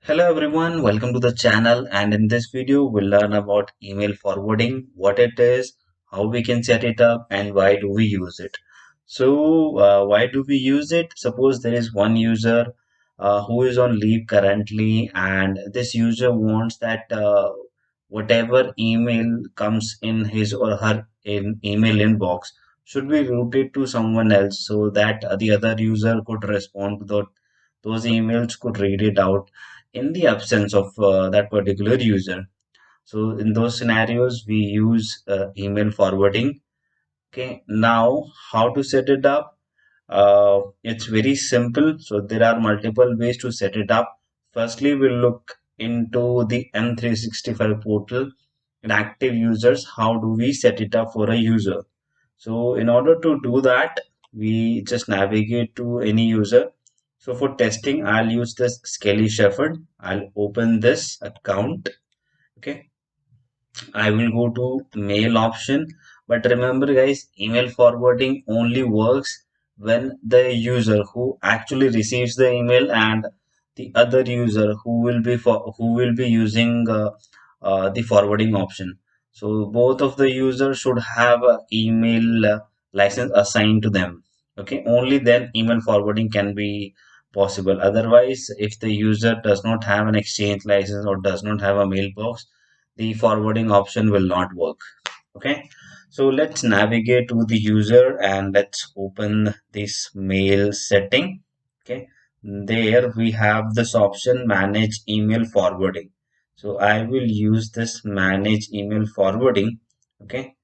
Hello everyone, welcome to the channel, and in this video we'll learn about email forwarding, what it is, how we can set it up, and why do we use it. Why do we use it? Suppose there is one user who is on leave currently, and this user wants that whatever email comes in his or her email inbox should be routed to someone else so that the other user could respond to those emails, could read it out in the absence of that particular user. So in those scenarios, we use email forwarding. Okay, now how to set it up? It's very simple. So there are multiple ways to set it up. Firstly, we'll look into the M365 portal and active users. How do we set it up for a user? So in order to do that, we just navigate to any user. So for testing, I'll use this Skelly Shepherd. I'll open this account. Okay. I will go to mail option. But remember guys, email forwarding only works when the user who actually receives the email and the other user who will be using the forwarding option. So both of the users should have a email license assigned to them. Okay, only then email forwarding can be possible. Otherwise, if the user does not have an exchange license or does not have a mailbox, the forwarding option will not work. Okay, so let's navigate to the user and let's open this mail setting. Okay, there we have this option, manage email forwarding. So I will use this manage email forwarding. Okay,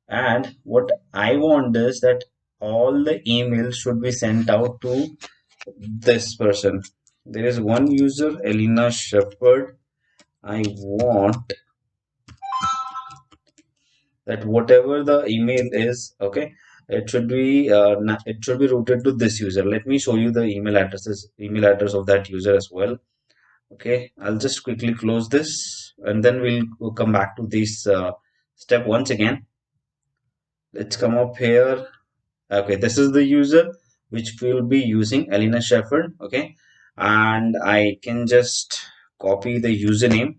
and what I want is that all the emails should be sent out to this person. There is one user, Elena Shepherd. I want that whatever the email is, okay, it should be routed to this user. Let me show you the email address of that user as well. Okay, I'll just quickly close this and then we'll come back to this step once again. Let's come up here. Okay, this is the user which we'll be using, Elena Shepherd. Okay, and I can just copy the username.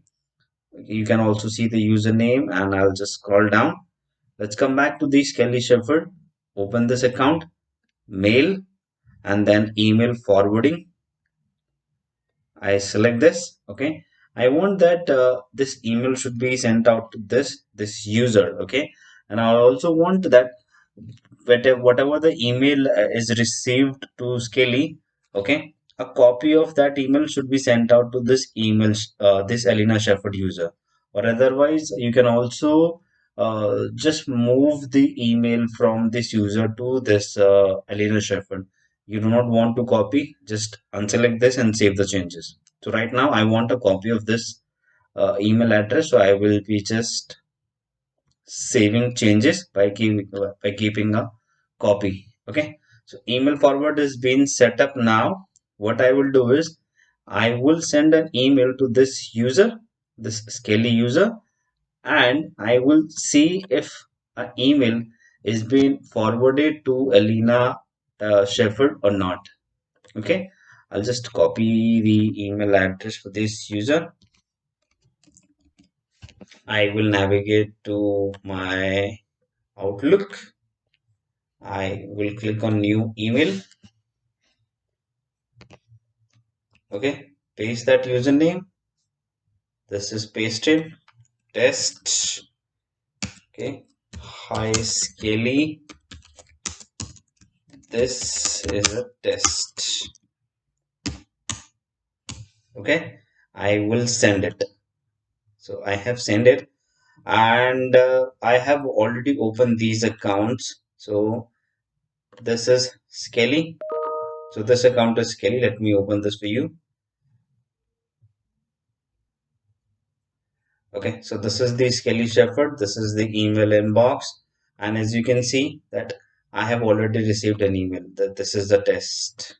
You can also see the username, and I'll just scroll down. Let's come back to the Skelly Shepherd. Open this account, mail, and then email forwarding. I select this. Okay. I want that this email should be sent out to this user. Okay. And I also want that whatever the email is received to Skelly. Okay. A copy of that email should be sent out to this email, this Elena Shepherd user. Or otherwise, you can also just move the email from this user to this Elena Shepherd. You do not want to copy, just unselect this and save the changes. So right now I want a copy of this email address, so I will be just saving changes by keeping a copy. Okay, so email forward is being set up now. What I will do is I will send an email to this user, this Skelly user, and I will see if an email is being forwarded to Elena Shepherd or not. Okay, I'll just copy the email address for this user. I will navigate to my Outlook. I will click on new email. Okay, paste that username. This is pasted. Test. Okay, hi Skelly. This is a test. Okay, I will send it. So I have sent it, and I have already opened these accounts. So this is Skelly. So this account is Skelly. Let me open this for you. Okay, so this is the Skelly Shepherd. This is the email inbox, and as you can see that I have already received an email that this is the test.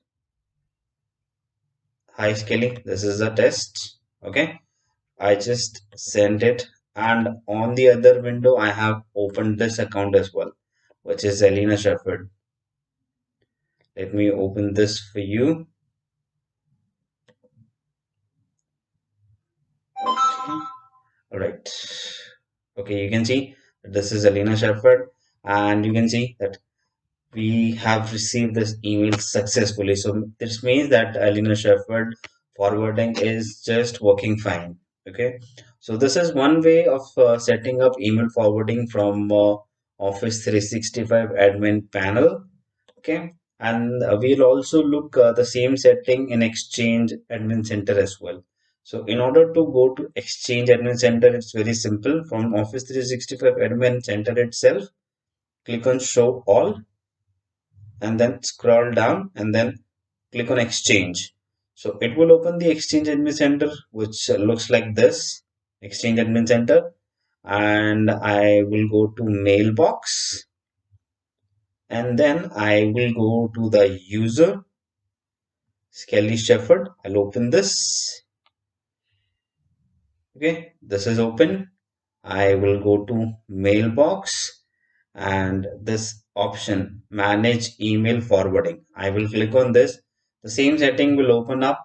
Hi Skelly, this is the test. Okay, I just sent it, and on the other window I have opened this account as well, which is Elena Shepherd. Let me open this for you. All right. Okay, you can see this is Alina Shepherd, and you can see that we have received this email successfully. So this means that Alina Shepherd forwarding is just working fine. Okay. So this is one way of setting up email forwarding from Office 365 admin panel. Okay. And we'll also look the same setting in Exchange Admin Center as well. So in order to go to Exchange Admin Center, it's very simple. From Office 365 Admin Center itself, click on Show All and then scroll down and then click on Exchange. So it will open the Exchange Admin Center, which looks like this, Exchange Admin Center. And I will go to Mailbox and then I will go to the user Skelly Shepherd. I'll open this. Okay, this is open. I will go to Mailbox and this option Manage Email Forwarding. I will click on this. The same setting will open up,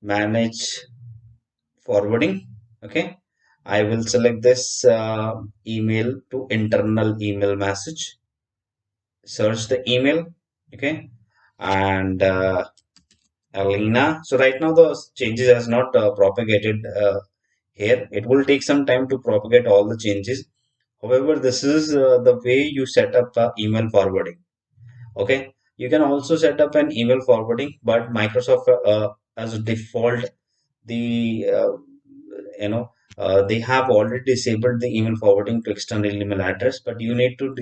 Manage Forwarding. Okay, I will select this email to internal email message. Search the email. Okay, and Alina. So right now the changes has not propagated here. It will take some time to propagate all the changes. However, this is the way you set up email forwarding. Okay, you can also set up an email forwarding, but Microsoft as a default, the they have already disabled the email forwarding to external email address, but you need to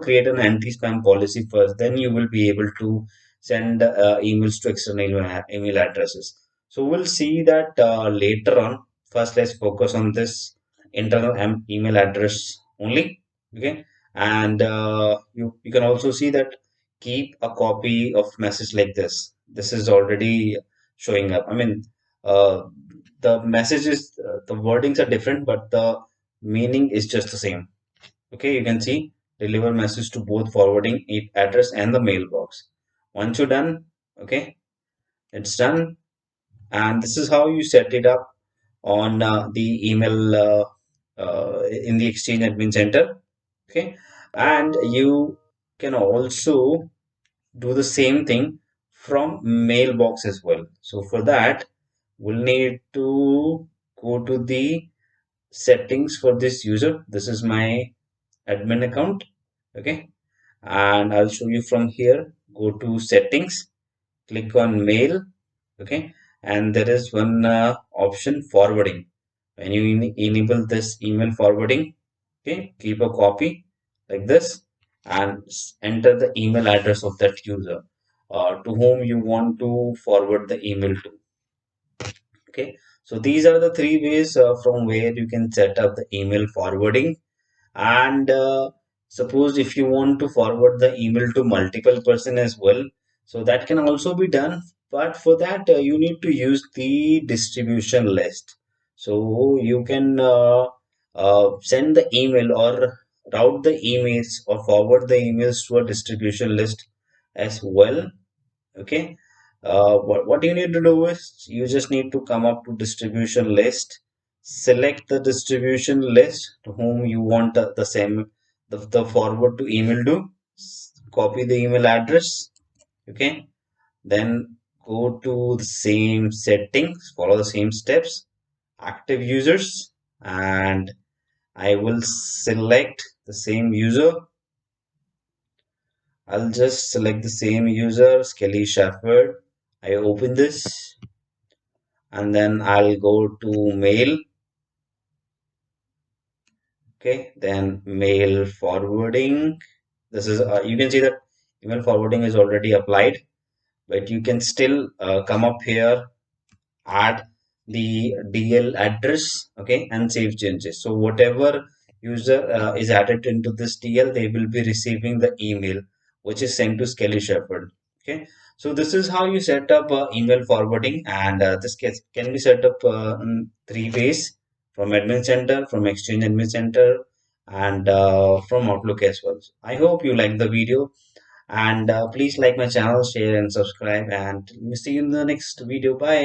create an anti-spam policy first, then you will be able to send emails to external email addresses. So we'll see that later on. First, let's focus on this internal email address only. Okay, and you can also see that keep a copy of message like this. This is already showing up. I mean, uh, the messages, the wordings are different, but the meaning is just the same. Okay, you can see deliver message to both forwarding address and the mailbox. Once you're done, okay, it's done, and this is how you set it up on the email in the Exchange Admin Center. Okay, and you can also do the same thing from mailbox as well. So for that, we'll need to go to the settings for this user. This is my admin account. Okay, and I'll show you from here. Go to settings, click on mail. Okay, and there is one option forwarding. When you enable this email forwarding, okay, keep a copy like this and enter the email address of that user to whom you want to forward the email to. Okay, so these are the three ways from where you can set up the email forwarding. And suppose if you want to forward the email to multiple person as well, so that can also be done, but for that you need to use the distribution list. So you can send the email or route the emails or forward the emails to a distribution list as well. Okay, what you need to do is you just need to come up to distribution list, select the distribution list to whom you want the same the forward to email to, copy the email address. Okay, then go to the same settings, follow the same steps, active users, and I will select the same user. I'll just select the same user, Skelly Shepherd. I open this and then I'll go to mail. Okay, then mail forwarding. This is you can see that email forwarding is already applied, but you can still come up here, add the DL address, okay, and save changes. So whatever user is added into this DL, they will be receiving the email which is sent to Skelly Shepherd. Okay, so this is how you set up email forwarding, and this can be set up in three ways: from Admin Center, from Exchange Admin Center, and from Outlook as well. I hope you like the video, and please like my channel, share, and subscribe. And see you in the next video. Bye.